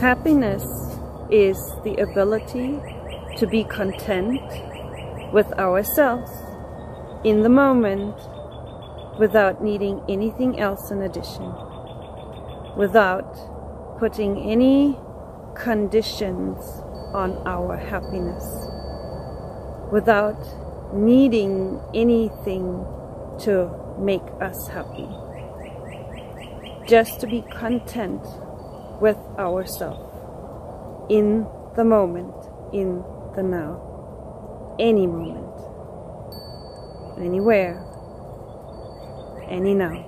Happiness is the ability to be content with ourselves in the moment without needing anything else in addition, without putting any conditions on our happiness, without needing anything to make us happy. Just to be content with ourselves in the moment, in the now, any moment, anywhere, any now.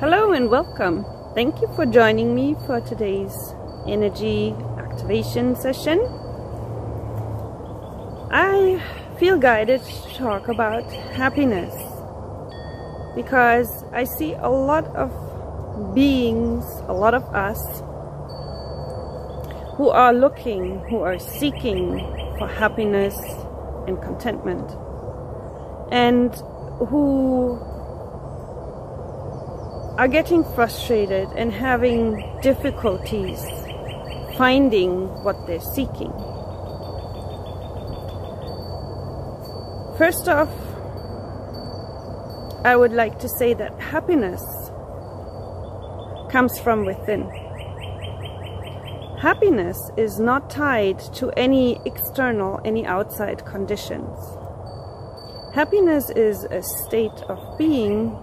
Hello and welcome. Thank you for joining me for today's energy activation session. I feel guided to talk about happiness because I see a lot of beings, a lot of us who are looking, who are seeking for happiness and contentment, and who are getting frustrated and having difficulties finding what they're seeking. First off, I would like to say that happiness comes from within. Happiness is not tied to any external, any outside conditions. Happiness is a state of being.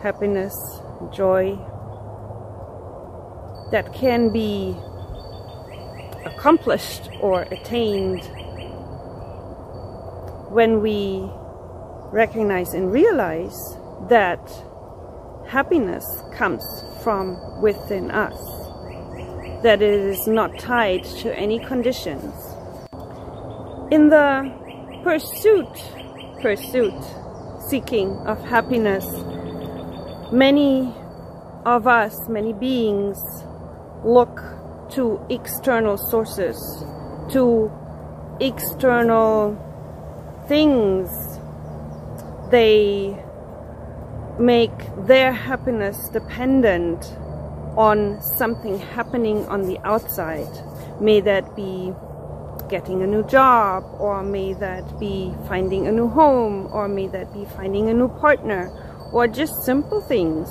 Happiness, joy, that can be accomplished or attained when we recognize and realize that happiness comes from within us, that it is not tied to any conditions. In the seeking of happiness, many of us, many beings, look to external sources, to external things. They make their happiness dependent on something happening on the outside. May that be getting a new job, or may that be finding a new home, or may that be finding a new partner, or just simple things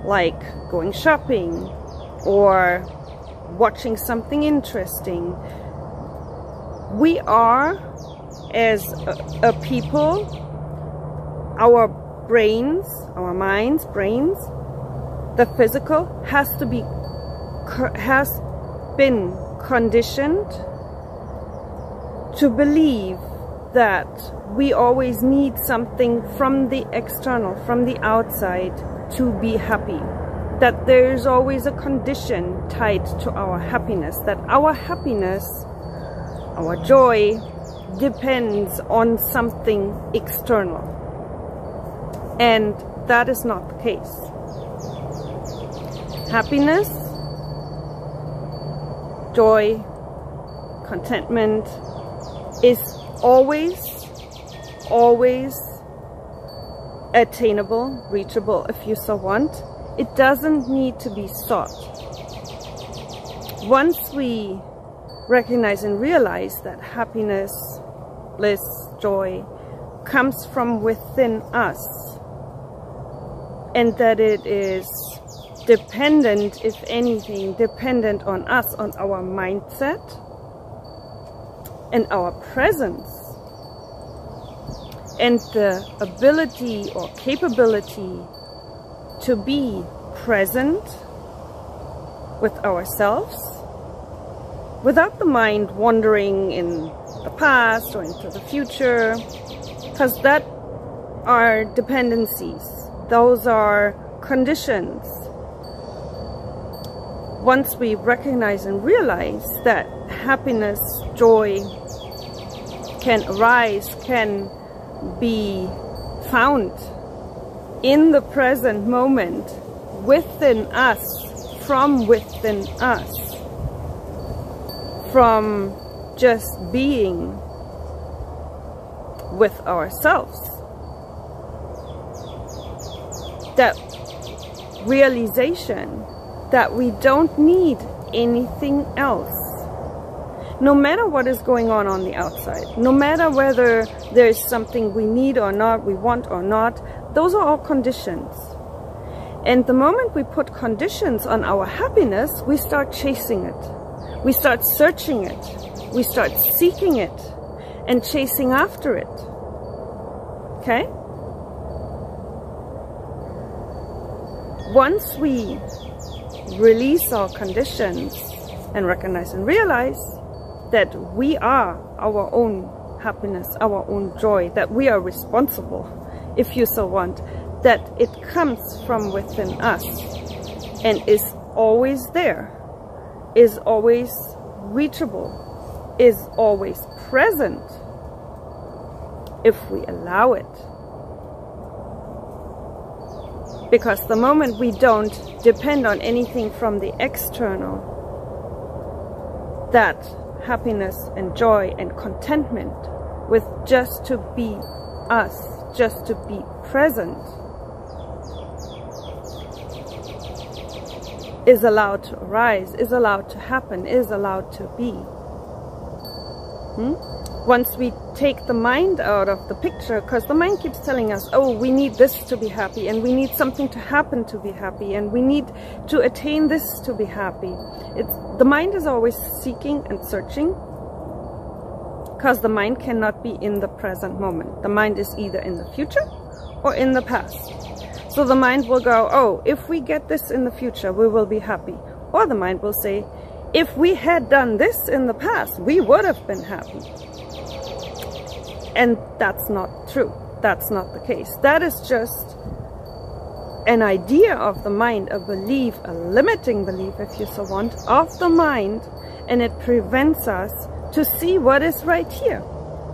like going shopping or watching something interesting. We are, as a people, our brains, our minds, brains, the physical has been conditioned to believe that we always need something from the external, from the outside, to be happy. That there is always a condition tied to our happiness, that our happiness, our joy, depends on something external. And that is not the case. Happiness, joy, contentment is always attainable, reachable if you so want. It doesn't need to be sought. Once we recognize and realize that happiness, bliss, joy comes from within us, and that it is dependent, if anything, dependent on us, on our mindset and our presence, and the ability or capability to be present with ourselves without the mind wandering in the past or into the future, because that are dependencies, those are conditions. Once we recognize and realize that happiness, joy can arise, can be found in the present moment, within us, from within us, from just being, with ourselves. That realization that we don't need anything else. No matter what is going on the outside, no matter whether there's something we need or not, we want or not, those are all conditions. And the moment we put conditions on our happiness, we start chasing it. We start searching it. We start seeking it and chasing after it. Okay? Once we release our conditions and recognize and realize that we are our own happiness, our own joy, that we are responsible, if you so want, that it comes from within us and is always there, is always reachable, is always present, if we allow it. Because the moment we don't depend on anything from the external, that happiness and joy and contentment with just to be us, just to be present, is allowed to arise, is allowed to happen, is allowed to be. Once we take the mind out of the picture, because the mind keeps telling us, oh, we need this to be happy, and we need something to happen to be happy, and we need to attain this to be happy. The mind is always seeking and searching, because the mind cannot be in the present moment. The mind is either in the future or in the past. So the mind will go, oh, if we get this in the future, we will be happy. Or the mind will say, if we had done this in the past, we would have been happy. And that's not true. That's not the case. That is just an idea of the mind, a belief, a limiting belief, if you so want, of the mind, and it prevents us to see what is right here,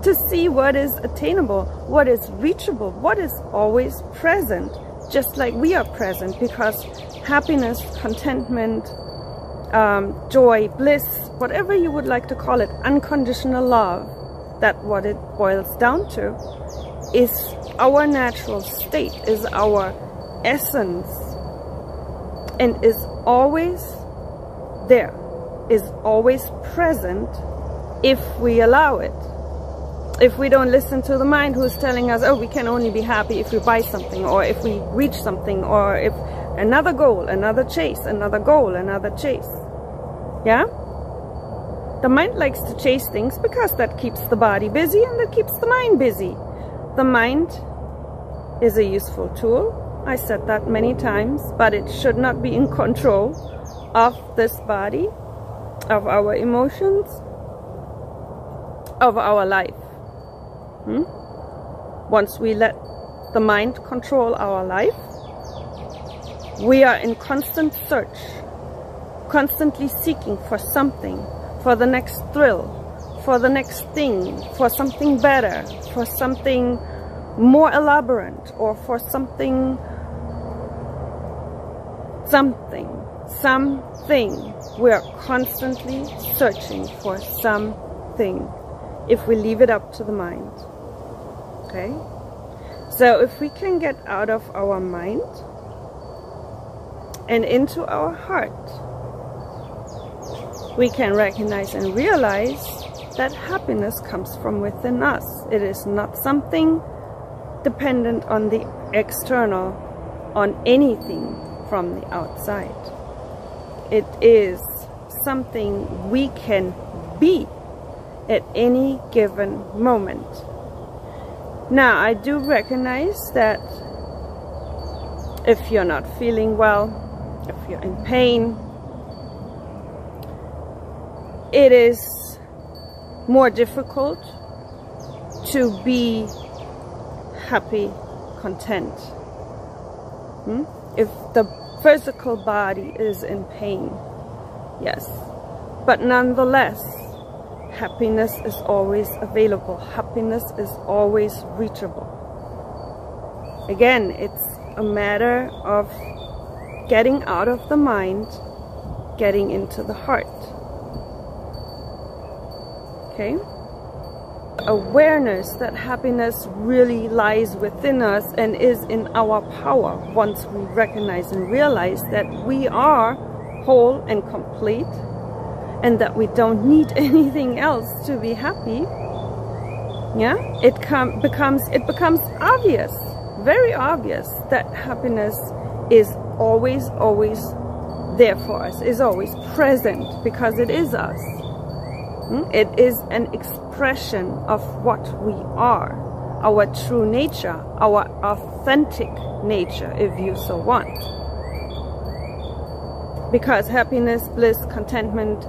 to see what is attainable, what is reachable, what is always present, just like we are present, because happiness, contentment, joy, bliss, whatever you would like to call it, unconditional love, that what it boils down to is our natural state, is our essence, and is always there, is always present if we allow it. If we don't listen to the mind who's telling us, oh, we can only be happy if we buy something, or if we reach something, or if another goal, another chase, another goal, another chase. Yeah? The mind likes to chase things because that keeps the body busy and that keeps the mind busy. The mind is a useful tool. I said that many times, but it should not be in control of this body, of our emotions, of our life. Once we let the mind control our life, we are in constant search, constantly seeking for something, for the next thrill, for the next thing, for something better, for something more elaborate, or for something. We are constantly searching for something if we leave it up to the mind. Okay? So if we can get out of our mind and into our heart, we can recognize and realize that happiness comes from within us. It is not something dependent on the external, on anything from the outside. It is something we can be at any given moment. Now, I do recognize that if you're not feeling well, if you're in pain, it is more difficult to be happy, content. If the physical body is in pain, yes, but nonetheless, happiness is always available. Happiness is always reachable. Again, it's a matter of getting out of the mind, getting into the heart. Okay? Awareness that happiness really lies within us and is in our power once we recognize and realize that we are whole and complete and that we don't need anything else to be happy. Yeah, it becomes obvious, very obvious, that happiness is always there for us, is always present, because it is us. It is an expression of what we are, our true nature, our authentic nature, if you so want. Because happiness, bliss, contentment,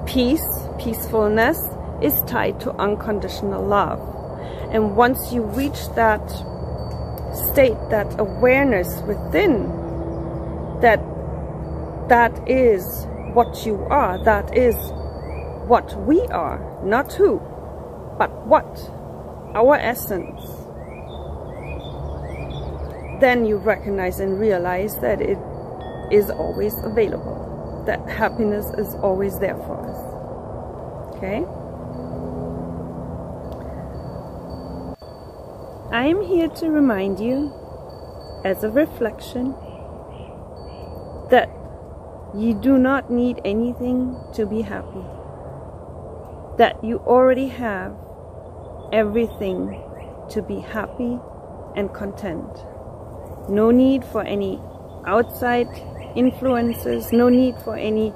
peace, peacefulness is tied to unconditional love. And once you reach that state, that awareness within, that is what you are, that is what we are, not who, but what, our essence, then you recognize and realize that it is always available, that happiness is always there for us. Okay? I am here to remind you, as a reflection, that you do not need anything to be happy. That you already have everything to be happy and content. No need for any outside influences, no need for any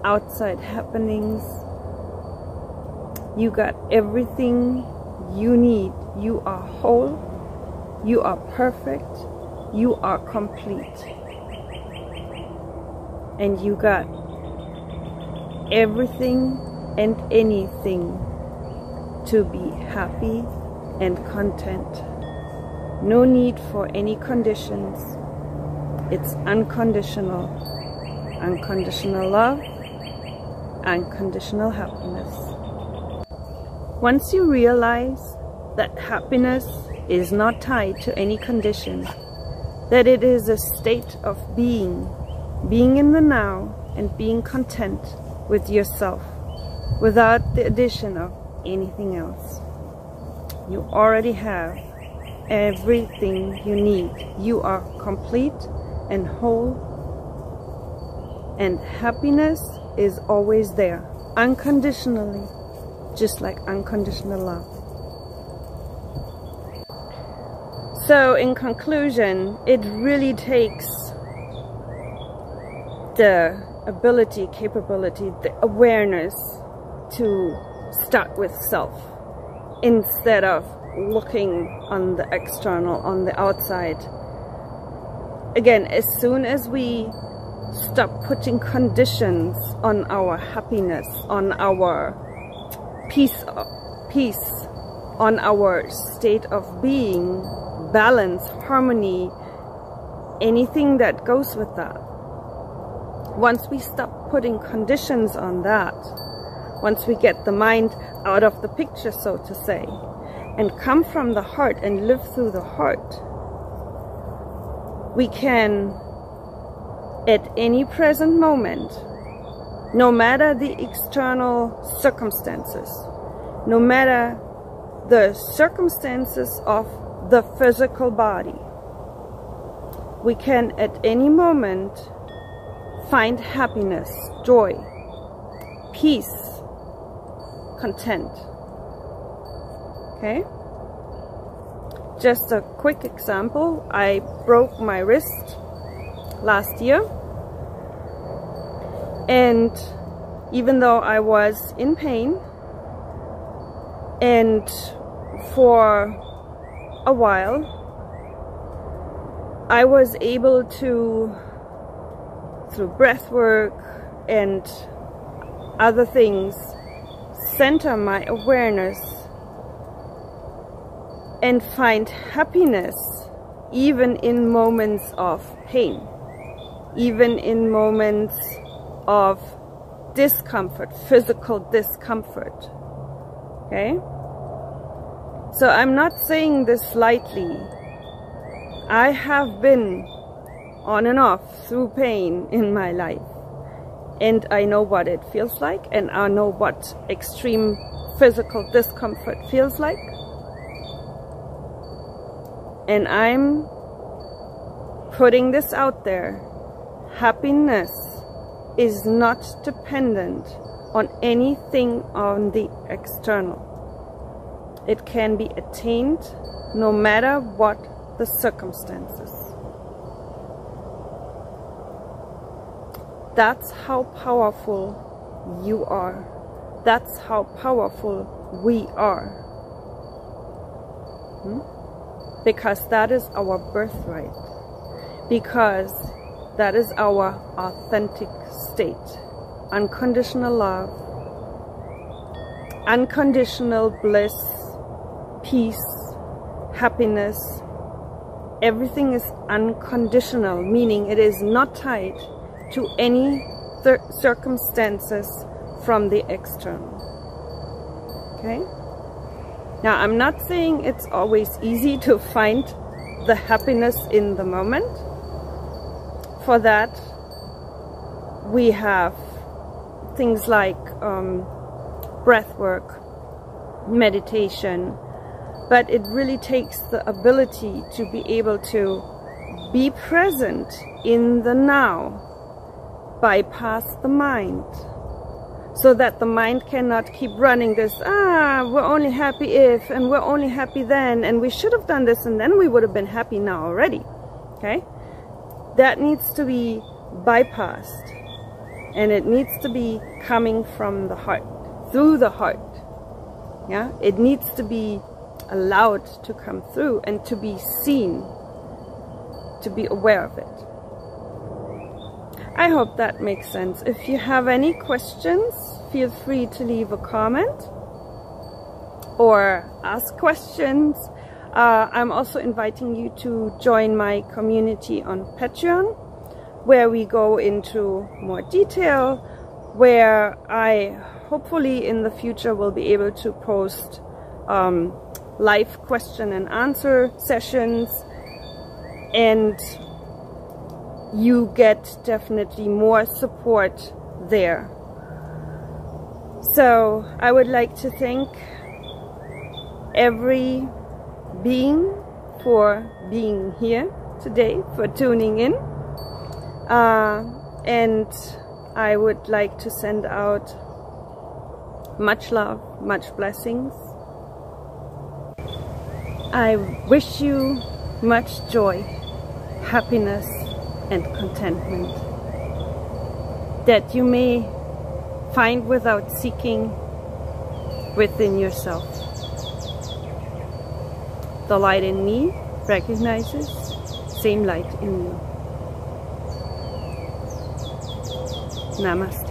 outside happenings. You got everything you need. You are whole, you are perfect, you are complete. And you got everything and anything to be happy and content. No need for any conditions. It's unconditional. Unconditional love, unconditional happiness. Once you realize that happiness is not tied to any condition, that it is a state of being in the now and being content with yourself, without the addition of anything else. You already have everything you need. You are complete and whole, and happiness is always there, unconditionally, just like unconditional love. So in conclusion, it really takes the ability, capability, the awareness to start with self instead of looking on the external, on the outside. Again, as soon as we stop putting conditions on our happiness, on our peace, on our state of being, balance, harmony, anything that goes with that. Once we stop putting conditions on that, once we get the mind out of the picture, so to say, and come from the heart and live through the heart, we can, at any present moment, no matter the external circumstances, no matter the circumstances of the physical body, we can at any moment find happiness, joy, peace, content. Okay? Just a quick example. I broke my wrist last year, and even though I was in pain, and for a while I was able to, through breath work and other things, center my awareness and find happiness even in moments of pain, even in moments of discomfort, physical discomfort. Okay? So I'm not saying this lightly. I have been on and off through pain in my life, and I know what it feels like, and I know what extreme physical discomfort feels like. And I'm putting this out there. Happiness is not dependent on anything on the external. It can be attained no matter what the circumstances. That's how powerful you are. That's how powerful we are. Because that is our birthright. Because that is our authentic state. Unconditional love, unconditional bliss, peace, happiness. Everything is unconditional, meaning it is not tied to any circumstances from the external. Okay? Now, I'm not saying it's always easy to find the happiness in the moment. For that, we have things like breath work, meditation, but it really takes the ability to be able to be present in the now, bypass the mind, so that the mind cannot keep running this, we're only happy if, and we're only happy then, and we should have done this, and then we would have been happy now already. Okay? That needs to be bypassed, and it needs to be coming from the heart, through the heart. Yeah, it needs to be allowed to come through and to be seen, to be aware of it. I hope that makes sense. If you have any questions, feel free to leave a comment or ask questions. I'm also inviting you to join my community on Patreon, where we go into more detail, where I hopefully in the future will be able to post live question and answer sessions, and you get definitely more support there. So I would like to thank every being for being here today, for tuning in, and I would like to send out much love, much blessings. I wish you much joy, happiness, and contentment that you may find without seeking within yourself. The light in me recognizes same light in you. Namaste.